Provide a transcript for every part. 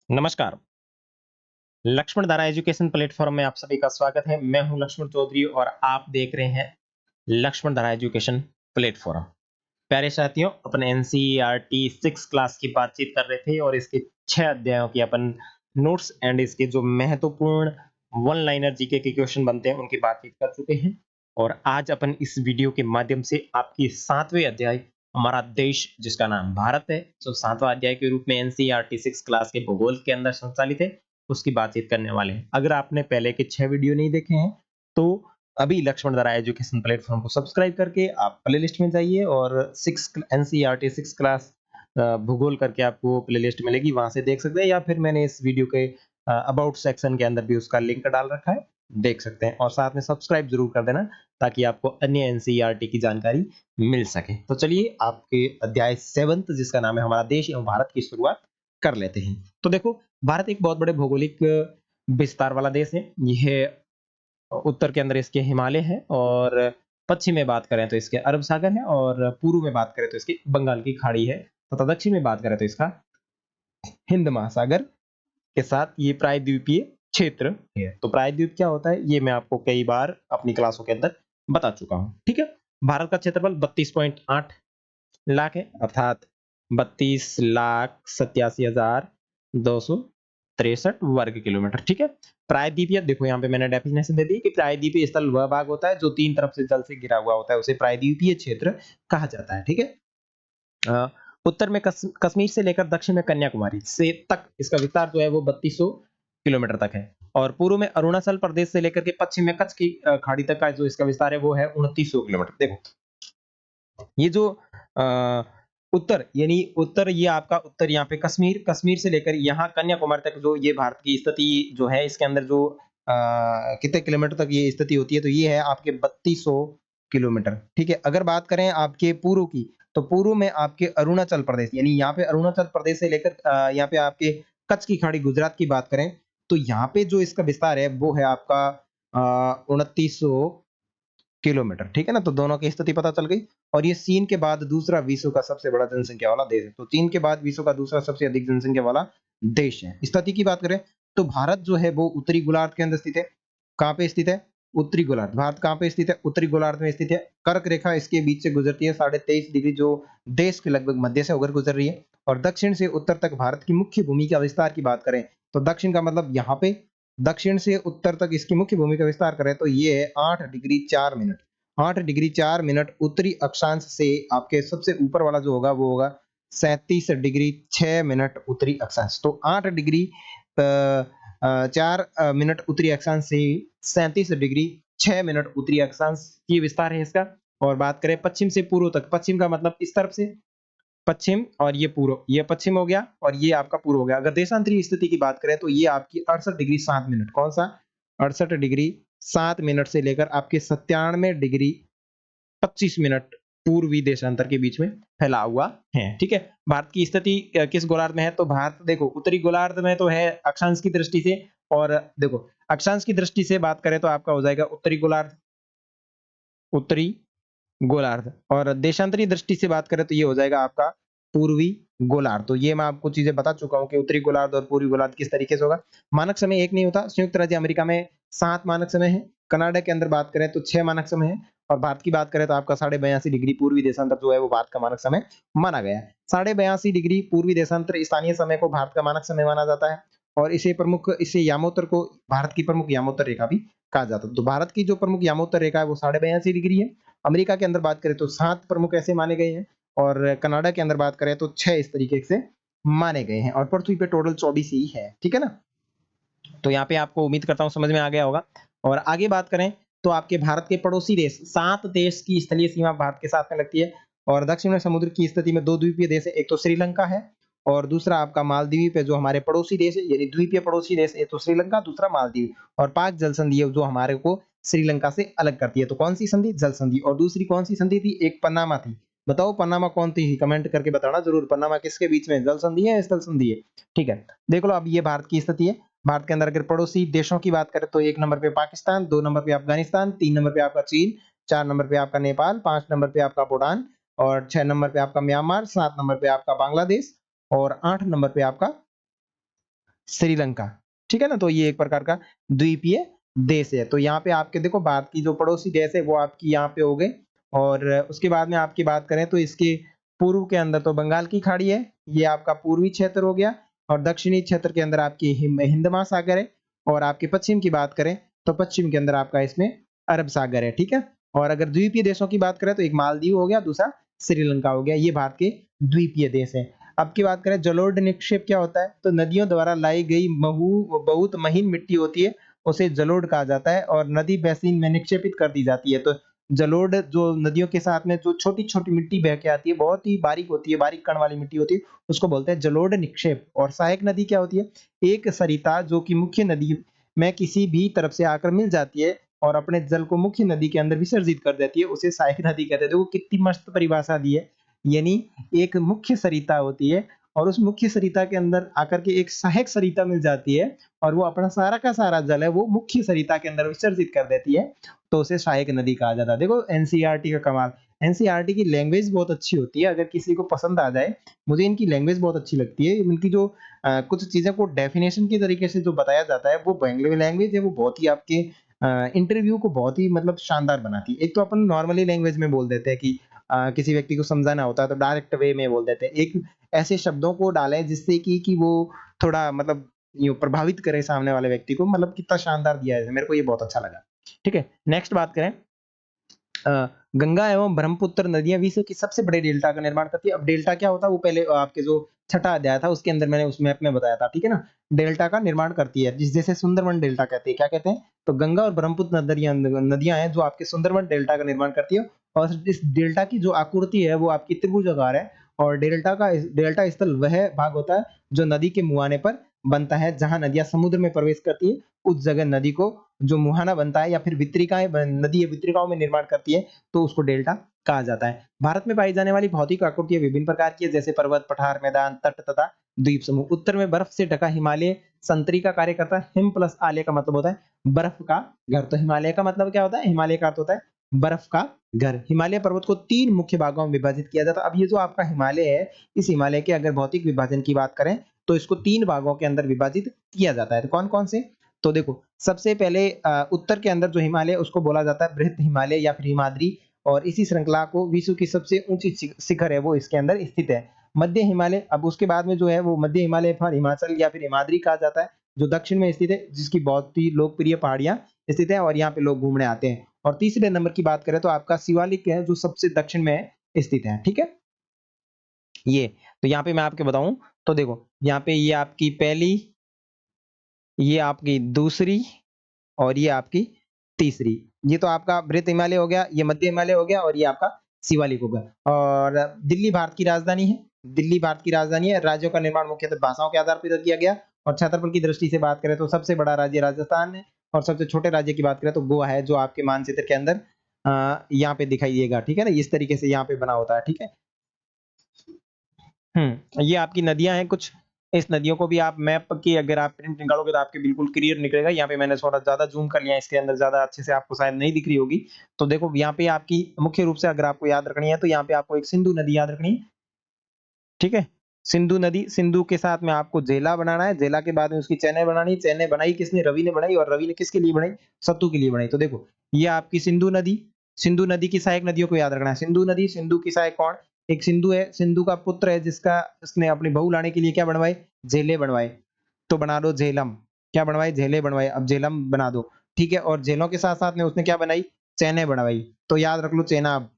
नमस्कार। लक्ष्मण धारा education platform में आप सभी का स्वागत है। मैं हूं लक्ष्मण चौधरी और आप देख रहे हैं लक्ष्मण धारा एजुकेशन प्लेटफॉर्म। प्यारे साथियों, अपन एनसीईआरटी 6 क्लास की बातचीत कर रहे थे और इसके 6 अध्यायों की अपन नोट्स एंड इसके जो महत्वपूर्ण वन लाइनर जीके के क्वेश्चन बनते हैं उनकी बातचीत कर चुके हैं। और आज अपन इस वीडियो के माध्यम से आपकी 7वें अध्याय हमारा देश जिसका नाम भारत है, तो 7वां अध्याय के रूप में एनसीईआरटी 6 क्लास के भूगोल के अंदर संचालित है, उसकी बातचीत करने वाले हैं। अगर आपने पहले के 6 वीडियो नहीं देखे हैं तो अभी लक्ष्मण धारा एजुकेशन प्लेटफॉर्म को सब्सक्राइब करके आप प्लेलिस्ट में जाइए और 6 एनसीईआरटी 6 क्लास भूगोल करके आपको प्लेलिस्ट मिलेगी, वहां से देख सकते हैं, या फिर मैंने इस वीडियो के अबाउट सेक्शन के अंदर भी उसका लिंक डाल रखा है, देख सकते हैं। और साथ में सब्सक्राइब जरूर कर देना ताकि आपको अन्य एनसीईआरटी की जानकारी मिल सके। तो चलिए आपके अध्याय 7 जिसका नाम है हमारा देश एवं भारत की शुरुआत कर लेते हैं। तो देखो, भारत एक बहुत बड़े भौगोलिक विस्तार वाला देश है। यह उत्तर के अंदर इसके हिमालय है और पश्चिम में बात करें तो इसके अरब सागर है और पूर्व में बात करें तो इसकी बंगाल की खाड़ी है तथा दक्षिण में बात करें तो इसका हिंद महासागर के साथ ये प्रायद्वीपीय क्षेत्र है। तो प्रायद्वीप क्या होता है ये मैं आपको कई बार अपनी क्लासों के अंदर बता चुका हूं। ठीक है। भारत का क्षेत्रफल 32.8 लाख है, अर्थात 32,87,263 वर्ग किलोमीटर। ठीक है। प्रायद्वीपीय, देखो यहाँ पे मैंने डेफिनेशन दे दी कि प्रायद्वीपीय स्थल वह भाग होता है जो 3 तरफ से जल से घिरा हुआ होता है, उसे प्रायद्वीपीय क्षेत्र कहा जाता है। ठीक है। अ, उत्तर में कश्मीर से लेकर दक्षिण में कन्याकुमारी से तक इसका विस्तार जो है वो 3200 किलोमीटर तक है। और पूर्व में अरुणाचल प्रदेश से लेकर के पश्चिम में कच्छ की खाड़ी तक का जो इसका विस्तार है वो है 2900 किलोमीटर। देखो, ये जो अ, उत्तर यानी उत्तर, ये आपका उत्तर यहाँ पे कश्मीर, कश्मीर से लेकर यहाँ कन्याकुमारी तक जो ये भारत की स्थिति जो है, इसके अंदर जो कितने किलोमीटर तक ये स्थिति होती है, तो ये है आपके 3200 किलोमीटर। ठीक है। अगर बात करें आपके पूर्व की, तो पूर्व में आपके अरुणाचल प्रदेश, यानी यहाँ पे अरुणाचल प्रदेश से लेकर यहाँ पे आपके कच्छ की खाड़ी गुजरात की बात करें, तो यहाँ पे जो इसका विस्तार है वो है आपका 2900 किलोमीटर। ठीक है ना। तो दोनों की स्थिति पता चल गई। और ये चीन के बाद दूसरा विश्व का सबसे बड़ा जनसंख्या वाला देश है। तो चीन के बाद विश्व का दूसरा सबसे अधिक जनसंख्या वाला देश है। स्थिति की बात करें तो भारत जो है वो उत्तरी गोलार्ध के अंदर स्थित है। कहाँ पे स्थित है? उत्तरी गोलार्ध। भारत कहाँ पे स्थित है? उत्तरी गोलार्ध में स्थित है। कर्क रेखा इसके बीच से गुजरती है, 23.5 डिग्री, जो देश के लगभग मध्य से होकर गुजर रही है। और दक्षिण से उत्तर तक भारत की मुख्य भूमि का विस्तार की बात करें तो दक्षिण का मतलब यहाँ पे, दक्षिण से उत्तर तक इसकी मुख्य भूमि का विस्तार करें तो ये है 8 डिग्री 4 मिनट। 8 डिग्री 4 मिनट उत्तरी अक्षांश से आपके सबसे ऊपर वाला जो होगा वो होगा 37 डिग्री 6 मिनट उत्तरी अक्षांश। तो 8 डिग्री 4 मिनट उत्तरी अक्षांश से 37 डिग्री 6 मिनट उत्तरी अक्षांश की विस्तार है इसका। और बात करें पश्चिम से पूर्व तक, पश्चिम का मतलब इस तरफ से पश्चिम, और ये पूर्व, ये पश्चिम हो गया और ये आपका पूर्व हो गया। अगर देशांतरी स्थिति की बात करें तो ये आपकी 68 डिग्री 7 मिनट, कौन सा? 68 डिग्री 7 मिनट से लेकर आपके 97 डिग्री 25 मिनट पूर्वी देशांतर के बीच में फैला हुआ है। ठीक है। भारत की स्थिति किस गोलार्ध में है? तो भारत देखो उत्तरी गोलार्ध में तो है अक्षांश की दृष्टि से। और देखो, अक्षांश की दृष्टि से बात करें तो आपका हो जाएगा उत्तरी गोलार्ध, उत्तरी गोलार्ध। और देशांतरी दृष्टि से बात करें तो ये हो जाएगा आपका पूर्वी गोलार्ध। तो ये मैं आपको चीजें बता चुका हूं कि उत्तरी गोलार्ध और पूर्वी गोलार्ध किस तरीके से होगा। मानक समय एक नहीं होता। संयुक्त राज्य अमेरिका में 7 मानक समय है। कनाडा के अंदर बात करें तो 6 मानक समय है। और भारत की बात करें तो आपका 82.5 डिग्री पूर्वी देशांतर जो है वो भारत का मानक समय माना गया है। 82.5 डिग्री पूर्वी देशांतर स्थानीय समय को भारत का मानक समय माना जाता है। और इसे यामोत्तर को भारत की प्रमुख यामोत्तर रेखा भी कहा जाता है। तो भारत की जो प्रमुख यामोत्तर रेखा है वो 82.5 डिग्री है। अमेरिका के अंदर बात करें तो 7 प्रमुख ऐसे माने गए हैं। और कनाडा के अंदर बात करें तो 6 इस तरीके से माने गए हैं। और पृथ्वी पे टोटल 24 ही है। ठीक है ना। तो यहाँ पे आपको उम्मीद करता हूँ समझ में आ गया होगा। और आगे बात करें तो आपके भारत के पड़ोसी देश, 7 देश की स्थलीय सीमा भारत के साथ में लगती है। और दक्षिण में समुद्र की स्थिति में 2 द्वीपीय देश है, एक तो श्रीलंका है और दूसरा आपका मालदीव है, जो हमारे पड़ोसी देश है, यानी द्वीपीय पड़ोसी देश, एक तो श्रीलंका, दूसरा मालदीव। और पाक जल संधि है जो हमारे को श्रीलंका से अलग करती है। तो कौन सी संधि? जल संधि। और दूसरी कौन सी संधि थी? एक पनामा थी। बताओ पनामा कौन थी? कमेंट करके बताना जरूर। पनामा किसके बीच में? जल संधि है या स्थल संधि है? ठीक है। देख लो, अब ये भारत की स्थिति है। भारत के अंदर अगर पड़ोसी देशों की बात करें तो 1 नंबर पे पाकिस्तान, 2 नंबर पे अफगानिस्तान, 3 नंबर पे आपका चीन, 4 नंबर पे आपका नेपाल, 5 नंबर पे आपका भूटान, और 6 नंबर पे आपका म्यांमार, 7 नंबर पे आपका बांग्लादेश, और 8 नंबर पे आपका श्रीलंका, ठीक है ना। तो ये एक प्रकार का द्वीपीय देश है। तो यहाँ पे आपके देखो भारत की जो पड़ोसी देश है वो आपकी यहाँ पे हो गए। और उसके बाद में आपकी बात करें तो इसके पूर्व के अंदर तो बंगाल की खाड़ी है, ये आपका पूर्वी क्षेत्र हो गया। और दक्षिणी क्षेत्र के अंदर आपकी हिंद महासागर है। और आपके पश्चिम की बात करें तो पश्चिम के अंदर आपका इसमें अरब सागर है, ठीक है। और अगर द्वीपीय देशों की बात करें तो एक मालदीव हो गया, दूसरा श्रीलंका हो गया। ये भारत के द्वीपीय देश है। अब की बात करें जलोढ़ निक्षेप क्या होता है, तो नदियों द्वारा लाई गई बहुत महीन मिट्टी होती है, उसे जलोढ़ कहा जाता है और नदी बेसिन में निक्षेपित कर दी जाती है। तो जलोढ़ जो नदियों के साथ में जो छोटी छोटी मिट्टी बह के आती है, बहुत ही बारीक होती है, बारीक कण वाली मिट्टी होती है, उसको बोलते हैं जलोढ़ निक्षेप। और सहायक नदी क्या होती है, एक सरिता जो कि मुख्य नदी में किसी भी तरफ से आकर मिल जाती है और अपने जल को मुख्य नदी के अंदर विसर्जित कर देती है, उसे सहायक नदी कहते हैं। देखो कितनी मस्त परिभाषा दी है। यानी एक मुख्य सरिता होती है और उस मुख्य सरिता के अंदर आकर के एक सहायक सरिता मिल जाती है और वो अपना सारा का सारा जल है वो मुख्य सरिता के अंदर विसर्जित कर देती है, तो उसे सहायक नदी कहा जाता है। देखो एनसीईआरटी का कमाल, एनसीईआरटी की लैंग्वेज बहुत अच्छी होती है। अगर किसी को पसंद आ जाए, मुझे इनकी लैंग्वेज बहुत अच्छी लगती है। इनकी जो कुछ चीजें को डेफिनेशन की तरीके से जो बताया जाता है वो बंगले लैंग्वेज है, वो बहुत ही आपके इंटरव्यू को बहुत ही मतलब शानदार बनाती है। एक तो अपन नॉर्मली लैंग्वेज में बोल देते हैं कि किसी व्यक्ति को समझाना होता है तो डायरेक्ट वे में बोल देते हैं। एक ऐसे शब्दों को डालें जिससे कि वो थोड़ा मतलब यूँ प्रभावित करे सामने वाले व्यक्ति को, मतलब कितना शानदार दिया है। मेरे को ये बहुत अच्छा लगा। ठीक है, नेक्स्ट बात करें। अ, गंगा एवं ब्रह्मपुत्र नदियां विश्व की सबसे बड़े डेल्टा का निर्माण करती है। अब डेल्टा क्या होता है वो पहले आपके जो छठा अध्याय था उसके अंदर मैंने उस मैप में बताया था, ठीक है ना। डेल्टा का निर्माण करती है, जिस जैसे सुंदरवन डेल्टा कहते हैं, क्या कहते हैं, तो गंगा और ब्रह्मपुत्र नदियां नदियां हैं जो आपके सुंदरवन डेल्टा का निर्माण करती है। और इस डेल्टा की जो आकृति है वो आपकी त्रिभुजाकार है। और डेल्टा स्थल वह भाग होता है जो नदी के मुहाने पर बनता है, जहां नदियां समुद्र में प्रवेश करती है उस जगह नदी को जो मुहाना बनता है या फिर वितरिकाएं नदी वितरिकाओं में निर्माण करती है, तो उसको डेल्टा कहा जाता है। भारत में पाई जाने वाली भौतिक आकृतियां विभिन्न प्रकार की है, जैसे पर्वत, पठार, मैदान, तट तथा द्वीप समूह। उत्तर में बर्फ से ढका हिमालय संतरी का कार्य करता है। हिम प्लस आलय का मतलब होता है बर्फ का घर। तो हिमालय का मतलब क्या होता है, हिमालय का अर्थ होता है बर्फ का घर। हिमालय पर्वत को 3 मुख्य भागों में विभाजित किया जाता है। अब ये जो आपका हिमालय है, इस हिमालय के अगर भौतिक विभाजन की बात करें तो इसको 3 भागों के अंदर विभाजित किया जाता है। तो कौन-कौन से, तो देखो सबसे पहले उत्तर के अंदर जो हिमालय है उसको बोला जाता है बृहत हिमालय या फिर हिमाद्री। और इसी श्रृंखला को विश्व की सबसे ऊंची शिखर है वो इसके अंदर स्थित है, मध्य हिमालय। अब उसके बाद में जो है वो मध्य हिमालय पर हिमाचल या फिर हिमाद्री कहा जाता है, जो दक्षिण में स्थित है, जिसकी बहुत ही लोकप्रिय पहाड़ियां स्थित है और यहाँ पे लोग घूमने आते हैं। और तीसरे नंबर की बात करें तो आपका शिवालिक है जो सबसे दक्षिण में स्थित है, ठीक है। ये तो यहाँ पे मैं आपको बताऊं तो देखो यहाँ पे ये आपकी पहली, ये आपकी दूसरी और ये आपकी तीसरी। ये तो आपका बृहत हिमालय हो गया, ये मध्य हिमालय हो गया और ये आपका शिवालिक हो गया। और दिल्ली भारत की राजधानी है, दिल्ली भारत की राजधानी है। राज्यों का निर्माण मुख्यतः भाषाओं के आधार पर किया गया। और क्षेत्रफल की दृष्टि से बात करें तो सबसे बड़ा राज्य राजस्थान है और सबसे छोटे राज्य की बात करें तो गोवा है, जो आपके मानचित्र के अंदर यहाँ पे दिखाई देगा, ठीक है ना। इस तरीके से यहाँ पे बना होता है, ठीक है। ये आपकी नदियाँ हैं कुछ। इस नदियों को भी आप मैप की अगर आप प्रिंट निकालोगे तो आपके बिल्कुल क्लियर निकलेगा। यहाँ पे मैंने थोड़ा ज़्यादा ज़ूम कर लिया है, इसके अंदर ज़्यादा अच्छे से आपको शायद नहीं दिख रही होगी। तो देखो यहाँ पे आपकी मुख्य रूप से अगर आपको याद रखनी है तो यहाँ पे आपको एक सिंधु नदी याद रखनी है, ठीक है? सिंधु नदी, सिंधु के साथ में आपको झेला बनाना है, झेला के बाद में उसकी चेन्नई बनानी, चेन्नई बनाई किसने? रवि ने बनाई। और रवि ने किसके लिए बनाई? सत्तू के लिए बनाई। तो देखो ये आपकी सिंधु नदी, सिंधु नदी की सहायक नदियों को याद रखना है। सिंधु नदी, सिंधु की सहायक कौन? एक सिंधु है, सिंधु का पुत्र है जिसका उसने अपनी बहू लाने के लिए क्या बनवाए? झेले बनवाए। तो बना दो झेलम। क्या बनवाए? झेले बनवाए। अब झेलम बना दो, ठीक है। और झेलों के साथ-साथ में उसने क्या बनाई? चेन्नई बनवाई। तो याद रख लो चेनाब।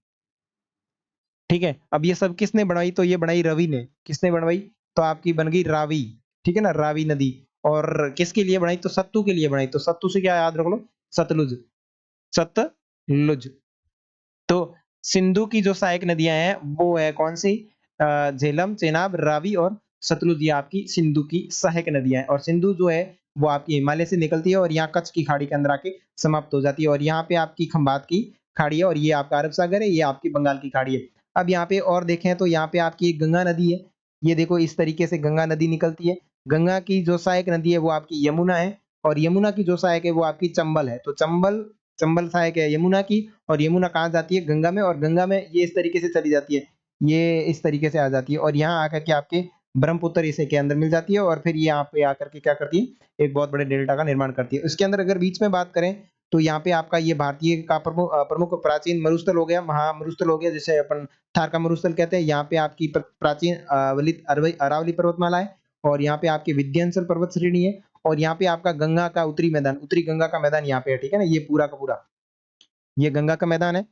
ठीक है, अब ये सब किसने बनवाई? तो ये बनाई रवि ने। किसने बनवाई? तो आपकी बन गई रावी, ठीक है ना, रावी नदी। और किसके लिए बनाई? तो सत्तू के लिए बनाई। तो सत्तू से क्या याद रख लो? सतलुज, सतलुज। तो सिंधु की जो सहायक नदियां हैं वो है कौन सी? झेलम, चेनाब, रावी और सतलुज, ये आपकी सिंधु की सहायक नदियां हैं। और सिंधु जो है वो आपकी हिमालय से निकलती है और यहाँ कच्छ की खाड़ी के अंदर आके समाप्त हो जाती है। और यहाँ पे आपकी खंबात की खाड़ी है और ये आपका अरब सागर है, ये आपकी बंगाल की खाड़ी है। अब यहाँ पे और देखें तो यहाँ पे आपकी एक गंगा नदी है। ये देखो इस तरीके से गंगा नदी निकलती है। गंगा की जो सहायक नदी है वो आपकी यमुना है और यमुना की जो सहायक है वो आपकी चंबल है। तो चंबल, चंबल सहायक है यमुना की। और यमुना कहाँ जाती है? गंगा में। और गंगा में ये इस तरीके से चली जाती है, ये इस तरीके से आ जाती है और यहाँ आकर के आपके ब्रह्मपुत्र इसे के अंदर मिल जाती है और फिर ये यहाँ पे आकर के क्या करती है, एक बहुत बड़े डेल्टा का निर्माण करती है। इसके अंदर अगर बीच में बात करें तो यहाँ पे आपका ये भारतीय का प्रमुख प्राचीन मरुस्थल हो गया, महामरुस्थल हो गया, जिसे अपन थार का मरुस्थल कहते हैं। यहाँ पे आपकी प्राचीन अरावली पर्वतमाला है और यहाँ पे आपकी विंध्याचल पर्वत श्रेणी है और यहाँ पे आपका गंगा का उत्तरी मैदान, उत्तरी गंगा का मैदान यहाँ पे है, ठीक है ना, ये पूरा का पूरा ये गंगा का मैदान है।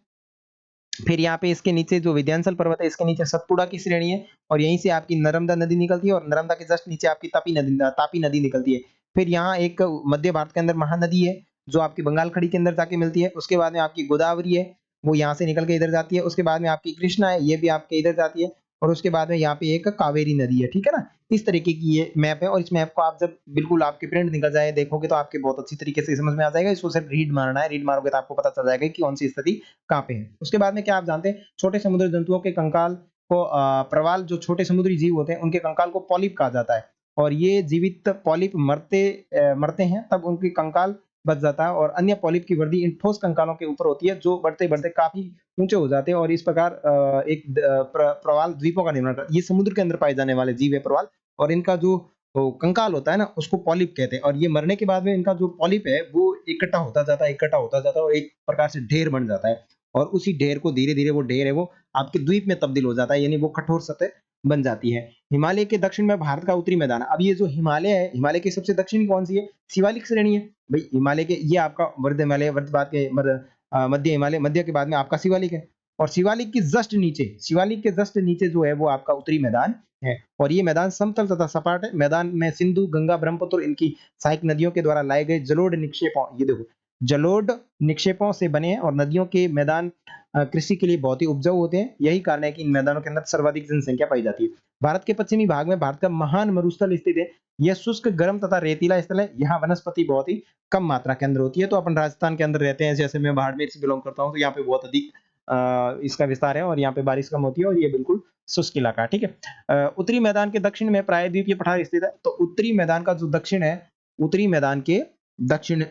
फिर यहाँ पे इसके नीचे जो विंध्याचल पर्वत है, इसके नीचे सतपुड़ा की श्रेणी है और यहीं से आपकी नर्मदा नदी निकलती है और नर्मदा के जस्ट नीचे आपकी तापी नदी निकलती है। फिर यहाँ एक मध्य भारत के अंदर महानदी है जो आपकी बंगाल खाड़ी के अंदर जाके मिलती है। उसके बाद में आपकी गोदावरी है, वो यहाँ से निकल के इधर जाती है। उसके बाद में आपकी कृष्णा है, ये भी आपके इधर जाती है और उसके बाद में यहाँ पे एक कावेरी नदी है, ठीक है ना। इस तरीके की ये मैप है और इस मैप को आप जब बिल्कुल आपके प्रिंट निकल जाए देखोगे तो आपके बहुत अच्छी तरीके से समझ में आ जाएगा। इसको सिर्फ रीड मारना है, रीड मारोगे तो आपको पता चल जाएगा कि कौन सी स्थिति कहाँ पे है। उसके बाद में क्या आप जानते हैं, छोटे समुद्री जंतुओं के कंकाल को प्रवाल, जो छोटे समुद्री जीव होते हैं उनके कंकाल को पॉलिप कहा जाता है और ये जीवित पॉलिप मरते हैं तब उनके कंकाल बच जाता है और अन्य पॉलिप की वृद्धि इन ठोस कंकालों के ऊपर होती है जो बढ़ते बढ़ते काफी ऊंचे हो जाते हैं और इस प्रकार प्रवाल द्वीपों का निर्माण करते हैं। ये समुद्र के अंदर पाए जाने वाले जीव है प्रवाल और इनका जो कंकाल होता है ना उसको पॉलिप कहते हैं और ये मरने के बाद में इनका जो पॉलिप है वो इकट्ठा होता जाता है, इकट्ठा होता जाता है और एक प्रकार से ढेर बन जाता है और उसी ढेर को धीरे धीरे वो ढेर है वो आपके द्वीप में तब्दील हो जाता है, यानी वो कठोर सतह बन जाती है। हिमालय के दक्षिण में भारत का उत्तरी मैदान है। अब ये जो हिमालय है, हिमालय की सबसे दक्षिणी कौन सी है, शिवालिक श्रेणी है भाई। हिमालय के ये आपका वर्ध हिमालय, वर्ध बाद के मध्य हिमालय, मध्य के बाद में आपका शिवालिक है और शिवालिक की जस्ट नीचे, शिवालिक के जस्ट नीचे जो है वो आपका उत्तरी मैदान है और ये मैदान समतल तथा सपाट है। मैदान में सिंधु, गंगा, ब्रह्मपुत्र इनकी सहायक नदियों के द्वारा लाए गए जलोढ़ निक्षेपों, ये देखो जलोढ़ निक्षेपों से बने हैं और नदियों के मैदान कृषि के लिए बहुत ही उपजाऊ होते हैं। यही कारण है कि इन मैदानों के अंदर सर्वाधिक जनसंख्या पाई जाती है। भारत के पश्चिमी भाग में भारत का महान मरुस्थल स्थित है। यह शुष्क, गर्म तथा रेतीला स्थल है। यहाँ वनस्पति बहुत ही कम मात्रा के अंदर होती है। तो अपन राजस्थान के अंदर रहते हैं, जैसे मैं बाड़मेर से बिलोंग करता हूँ, तो यहाँ पे बहुत अधिक इसका विस्तार है और यहाँ पे बारिश कम होती है और ये बिल्कुल शुष्क इलाका है, ठीक है। उत्तरी मैदान के दक्षिण में प्रायद्वीपीय पठार स्थित है। तो उत्तरी मैदान का जो दक्षिण है, उत्तरी मैदान के दक्षिण,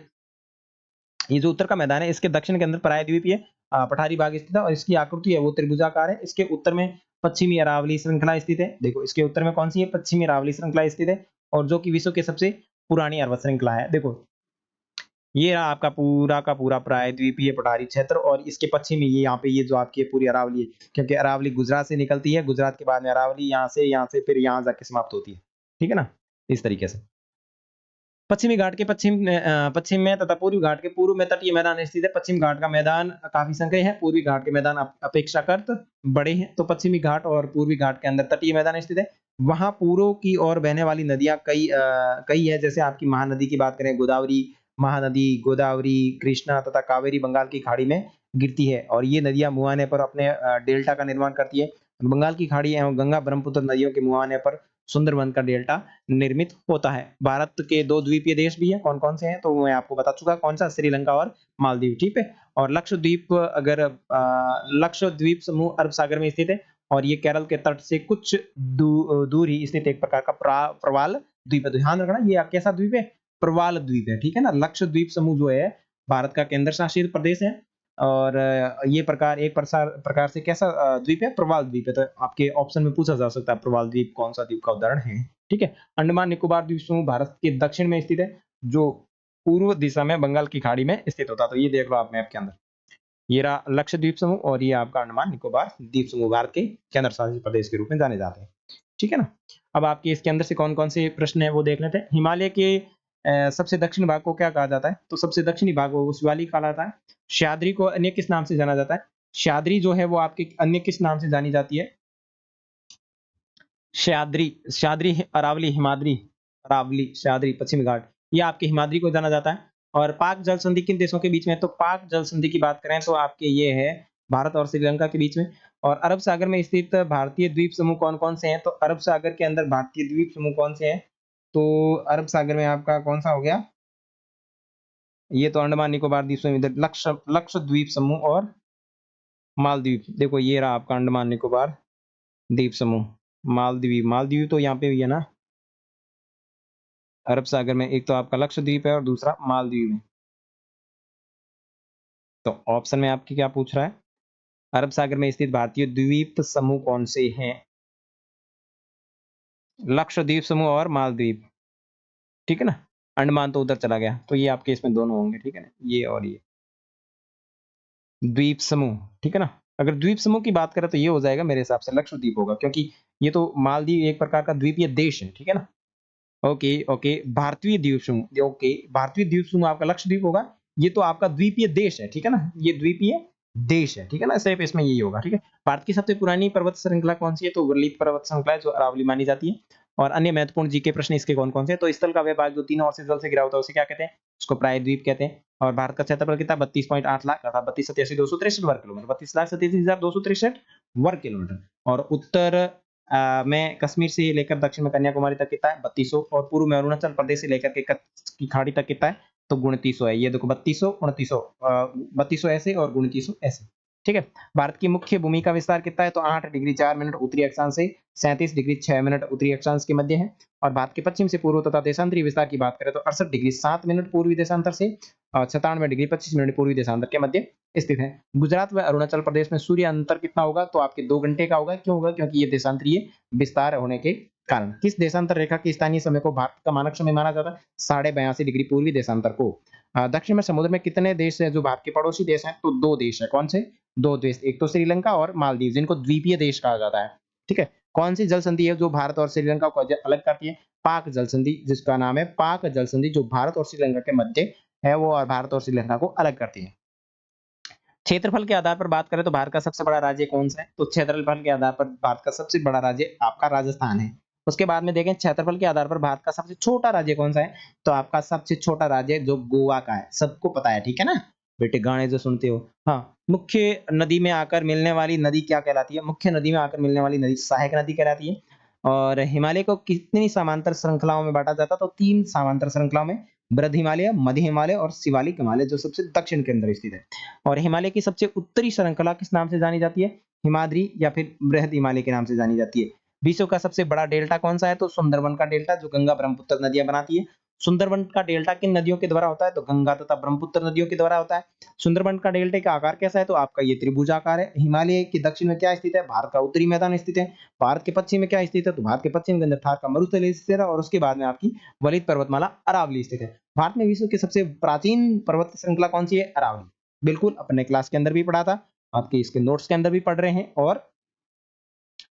ये जो उत्तर का मैदान है इसके दक्षिण के अंदर प्रायद्वीपीय पठारी भाग स्थित है और इसकी आकृति है वो त्रिभुजाकार है। इसके उत्तर में पश्चिमी अरावली श्रृंखला स्थित है। देखो इसके उत्तर में कौन सी है, पश्चिमी अरावली श्रृंखला स्थित है और जो कि विश्व के सबसे पुरानी पर्वत श्रृंखला है। देखो ये रहा आपका पूरा का पूरा प्रायद्वीपीय पठारी क्षेत्र और इसके पश्चिम में ये यहाँ पे ये जो आपकी पूरी अरावली है, क्योंकि अरावली गुजरात से निकलती है, गुजरात के बाद में अरावली यहाँ से फिर यहाँ जाके समाप्त होती है, ठीक है ना, इस तरीके से। पश्चिमी घाट के पश्चिम में तथा पूर्वी घाट के पूर्व में तटीय मैदान स्थित है। पश्चिम घाट का मैदान काफी संकरे है, पूर्वी घाट के मैदान अपेक्षाकृत बड़े हैं। तो पश्चिमी घाट और पूर्वी घाट के अंदर तटीय मैदान स्थित है। वहां पूर्व की ओर बहने वाली नदियां कई है, जैसे आपकी महानदी की बात करें, गोदावरी महानदी, गोदावरी, कृष्णा तथा कावेरी बंगाल की खाड़ी में गिरती है और ये नदियां मुहाने पर अपने डेल्टा का निर्माण करती है। बंगाल की खाड़ी एवं गंगा ब्रह्मपुत्र नदियों के मुहाने पर सुंदरबन का डेल्टा निर्मित होता है। भारत के दो द्वीपीय देश भी हैं, कौन कौन से हैं तो मैं आपको बता चुका, कौन सा, श्रीलंका और मालदीव, ठीक है। और लक्षद्वीप, अगर लक्षद्वीप समूह अरब सागर में स्थित है और ये केरल के तट से कुछ दूर ही स्थित एक प्रकार का प्रवाल द्वीप है। तो ध्यान रखना ये कैसा द्वीप है, प्रवाल द्वीप है, ठीक है ना। लक्षद्वीप समूह जो है भारत का केंद्र शासित प्रदेश है और ये प्रकार से कैसा द्वीप है, प्रवाल द्वीप है। तो आपके ऑप्शन में पूछा जा सकता है प्रवाल द्वीप कौन सा द्वीप का उदाहरण है, ठीक है। अंडमान निकोबार द्वीप समूह भारत के दक्षिण में स्थित है, जो पूर्व दिशा में बंगाल की खाड़ी में स्थित होता है। तो ये देख लो आप मैप के अंदर, ये रहा लक्षद्वीप समूह और ये आपका अंडमान निकोबार द्वीप समूह भारत के केंद्र शासित प्रदेश के रूप में जाने जाते हैं, ठीक है ना। अब आपके इसके अंदर से कौन कौन से प्रश्न है वो देख लेते हैं। हिमालय के सबसे दक्षिण भाग को क्या कहा जाता है, तो सबसे दक्षिणी भाग को शिवालिक कहा जाता है। सह्याद्री को अन्य किस नाम से जाना जाता है, सह्याद्री जो है वो आपके अन्य किस नाम से जानी जाती है, सह्याद्री, सह्याद्री, अरावली, हिमाद्री, अरावली, सह्याद्री, पश्चिमी घाट, ये आपके हिमाद्री को जाना जाता है। और पाक जल संधि किन देशों के बीच में है, तो पाक जल संधि की बात करें तो आपके ये है भारत और श्रीलंका के बीच में। और अरब सागर में स्थित भारतीय द्वीप समूह कौन कौन से हैं, तो अरब सागर के अंदर भारतीय द्वीप समूह कौन से हैं, तो अरब सागर में आपका कौन सा हो गया, ये तो अंडमान निकोबार द्वीप समूह, इधर लक्षद्वीप समूह और मालदीव। देखो ये रहा आपका अंडमान निकोबार द्वीप समूह, मालदीव, मालदीव तो यहाँ पे भी है ना अरब सागर में, एक तो आपका लक्षद्वीप है और दूसरा मालदीव है। तो ऑप्शन में आपकी क्या पूछ रहा है, अरब सागर में स्थित भारतीय द्वीप समूह कौन से हैं, लक्षद्वीप समूह और मालदीव, ठीक है ना। अंडमान तो उधर चला गया, तो ये आपके इसमें दोनों होंगे, ठीक है ना, ये और ये द्वीप समूह, ठीक है ना। अगर द्वीप समूह की बात करें तो ये हो जाएगा मेरे हिसाब से लक्षद्वीप होगा, क्योंकि ये तो मालदीव एक प्रकार का द्वीपीय देश है, ठीक है ना। ओके, ओके, भारतीय द्वीप समूह, ओके, भारतीय द्वीप समूह आपका लक्षद्वीप होगा। ये तो आपका द्वीपीय देश है, ठीक है ना, ये द्वीपीय देश है, ठीक है ना, सिर्फ इसमें यही होगा, ठीक है। भारत की सबसे पुरानी पर्वत श्रृंखला कौन सी है, तो वल्लीत पर्वत श्रृंखला है, जो अरावली मानी जाती है। और अन्य महत्वपूर्ण जीके प्रश्न इसके कौन कौन से हैं? तो स्थल का वह भाग जो तीनों ओर से जल से घिरा होता है उसे क्या कहते हैं? उसको प्रायद्वीप कहते हैं। और भारत का क्षेत्रफल कितना? 32.8 लाख अर्थात 32,87,263 वर्ग किलोमीटर, 32,87,263 वर्ग किलोमीटर। और उत्तर में कश्मीर से लेकर दक्षिण में कन्याकुमारी तक कितना है? 3200। और पूर्व में अरुणाचल प्रदेश से लेकर के कच्छ की खाड़ी तक कितना है? तो 2900 है। ये देखो 3200, 2900, 3200 ऐसे और 2900 ऐसे, ठीक है। भारत की मुख्य भूमि का विस्तार कितना है? तो 8 डिग्री 4 मिनट उत्तरी अक्षांश से 37 डिग्री 6 मिनट उत्तरी अक्षांश के मध्य है। और भारत के पश्चिम से पूर्व तथा देशांतरीय विस्तार की बात करें तो 68 डिग्री 7 मिनट पूर्वी देशांतर से 97 डिग्री 25 मिनट पूर्वी देशांतर के मध्य स्थित है। गुजरात व अरुणाचल प्रदेश में सूर्य अंतर कितना होगा? तो आपके 2 घंटे का होगा। क्यों होगा? क्योंकि ये देशांतरीय विस्तार होने के कारण। किस देशांतर रेखा के स्थानीय समय को भारत का मानक समय माना जाता है? 82.5 डिग्री पूर्वी देशांतर को। दक्षिण में समुद्र में कितने देश हैं जो भारत के पड़ोसी देश हैं? तो 2 देश हैं। कौन से? 2 देश, एक तो श्रीलंका और मालदीव, जिनको द्वीपीय देश कहा जाता है, ठीक है। कौन सी जल संधि है जो भारत और श्रीलंका को अलग करती है? पाक जल संधि, जिसका नाम है पाक जल संधि, जो भारत और श्रीलंका के मध्य है, वो और भारत और श्रीलंका को अलग करती है। क्षेत्रफल के आधार पर बात करें तो भारत का सबसे बड़ा राज्य कौन सा है? तो क्षेत्रफल के आधार पर भारत का सबसे बड़ा राज्य आपका राजस्थान है। उसके बाद में देखें क्षेत्रफल के आधार पर भारत का सबसे छोटा राज्य कौन सा है? तो आपका सबसे छोटा राज्य जो गोवा का है, सबको पता है, ठीक है ना। बेटे गाने जो सुनते हो, हाँ। मुख्य नदी में आकर मिलने वाली नदी क्या कहलाती है? मुख्य नदी में आकर मिलने वाली नदी सहायक नदी कहलाती है। और हिमालय को कितनी समांतर श्रृंखलाओं में बांटा जाता है? तो 3 समांतर श्रृंखलाओं में, बृहद हिमालय, मध्य हिमालय और शिवालिक हिमालय, जो सबसे दक्षिण के अंदर स्थित है। और हिमालय की सबसे उत्तरी श्रृंखला किस नाम से जानी जाती है? हिमाद्री या फिर बृहद हिमालय के नाम से जानी जाती है। विश्व का सबसे बड़ा डेल्टा कौन सा है? तो सुंदरबन का डेल्टा, जो गंगा ब्रह्मपुत्र नदियां बनाती है। सुंदरबन का डेल्टा किन नदियों के द्वारा होता है? तो गंगा तथा ब्रह्मपुत्र नदियों के द्वारा होता है। सुंदरबन का डेल्टा का आकार कैसा है? तो आपका ये त्रिभुजाकार है। हिमालय के दक्षिण में क्या स्थित है? भारत का उत्तरी मैदान स्थित है। भारत के पश्चिम में क्या स्थित है? तो भारत के पश्चिम के अंदर थार का मरुस्थल स्थित है। और उसके बाद में आपकी वलित पर्वतमाला अरावली स्थित है। भारत में विश्व की सबसे प्राचीन पर्वत श्रृंखला कौन सी है? अरावली। बिल्कुल, अपने क्लास के अंदर भी पढ़ा था, आपके इसके नोट्स के अंदर भी पढ़ रहे हैं, और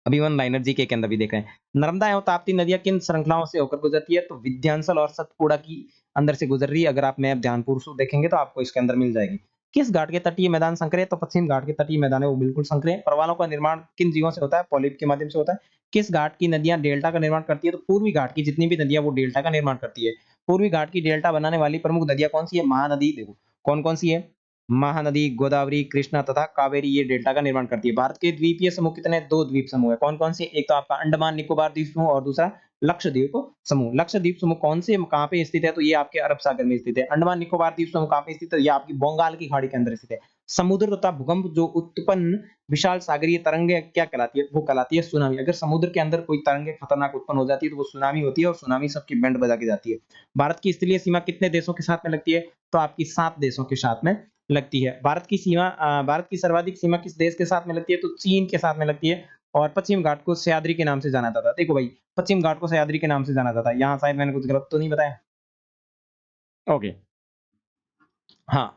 अभी वन लाइनर जीके के अंदर भी देख रहे हैं। नर्मदा एवं ताप्ती नदियां किन श्रृंखलाओं से होकर गुजरती है? तो विंध्याचल और सतपुड़ा की अंदर से गुजर रही है। अगर आप मैप ध्यानपूर्वक से देखेंगे तो आपको इसके अंदर मिल जाएगी। किस घाट के तटीय मैदान संकरे? तो पश्चिम घाट के तटीय मैदान है वो बिल्कुल संकरे हैं। प्रवालों का निर्माण किन जीवों से होता है? पॉलिप के माध्यम से होता है। किस घाट की नदियां डेल्टा का निर्माण करती है? तो पूर्वी घाट की जितनी भी नदियां वो डेल्टा का निर्माण करती है। पूर्वी घाट की डेल्टा बनाने वाली प्रमुख नदियां कौन सी है? महानदी, देखो कौन कौन सी है? महानदी, गोदावरी, कृष्णा तथा कावेरी, ये डेल्टा का निर्माण करती है। भारत के द्वीपीय समूह कितने? 2 द्वीप समूह है। कौन-कौन से? एक तो आपका अंडमान निकोबार द्वीप समूह और दूसरा लक्षद्वीप समूह। लक्षद्वीप समूह कौन से कहाँ पे स्थित है? तो ये आपके अरब सागर में स्थित है। अंडमान निकोबार द्वीप समूह कहाँ पे स्थित है? ये आपकी बंगाल की खाड़ी के अंदर स्थित है। समुद्र तथा भूकंप जो उत्पन्न विशाल सागरीय तरंगे क्या कहलाती है? वो कहलाती है सुनामी। अगर समुद्र के अंदर कोई तरंगे खतरनाक उत्पन्न हो जाती है तो वो सुनामी होती है, और सुनामी सबकी बैंड बजा के जाती है। भारत की स्थलीय सीमा कितने देशों के साथ में लगती है? तो आपकी 7 देशों के साथ में लगती है। भारत की सर्वाधिक सीमा किस देश के साथ में लगती है? तो चीन के साथ में लगती है। और पश्चिम घाट को सह्याद्री के नाम से जाना जाता है। देखो भाई, पश्चिम घाट को सह्याद्री के नाम से जाना जाता है। यहाँ शायद मैंने कुछ गलत तो नहीं बताया? ओके, हाँ,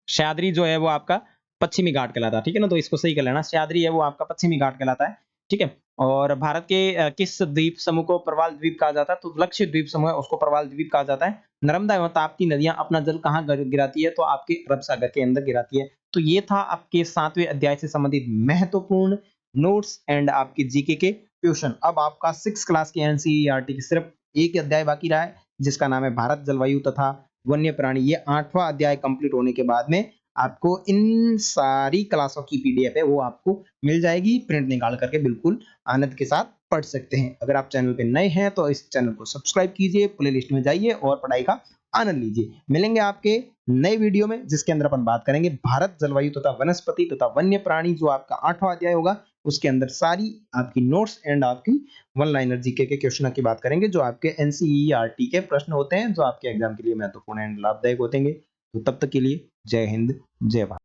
सह्याद्री जो है वो आपका पश्चिमी घाट कहलाता है, ठीक है ना? तो इसको सही कर लेना, सह्याद्री है वो आपका पश्चिमी घाट कहलाता है, ठीक है? और भारत के किस द्वीप समूह को प्रवाल द्वीप कहा जाता है? तो लक्षद्वीप द्वीप समूह है उसको प्रवाल द्वीप कहा जाता है। नर्मदा एवं ताप्ती नदियां अपना जल कहाँ गिराती है? तो आपके अरब सागर के अंदर गिराती है। तो ये था आपके 7वें अध्याय से संबंधित महत्वपूर्ण नोट्स एंड आपकी जीके के क्वेश्चन। अब आपका 6 क्लास की एनसीईआरटी की सिर्फ एक अध्याय बाकी रहा है, जिसका नाम है भारत जलवायु तथा वन्य प्राणी। ये 8वां अध्याय कंप्लीट होने के बाद में आपको इन सारी क्लासों की पीडीएफ है वो आपको मिल जाएगी, प्रिंट निकाल करके बिल्कुल आनंद के साथ पढ़ सकते हैं। अगर आप चैनल पे नए हैं तो इस चैनल को सब्सक्राइब कीजिए, प्लेलिस्ट में जाइए और पढ़ाई का आनंद लीजिए। मिलेंगे आपके नए वीडियो में, जिसके अंदर अपन बात करेंगे भारत जलवायु तथा वनस्पति तथा वन्य प्राणी, जो आपका 8वां अध्याय होगा। उसके अंदर सारी आपकी नोट्स एंड आपकी वन लाइनर जीके के क्वेश्चन की बात करेंगे, जो आपके एनसीईआरटी के प्रश्न होते हैं, जो आपके एग्जाम के लिए महत्वपूर्ण एंड लाभदायक होते हैं। तो तब तक के लिए जय हिंद, जय भारत।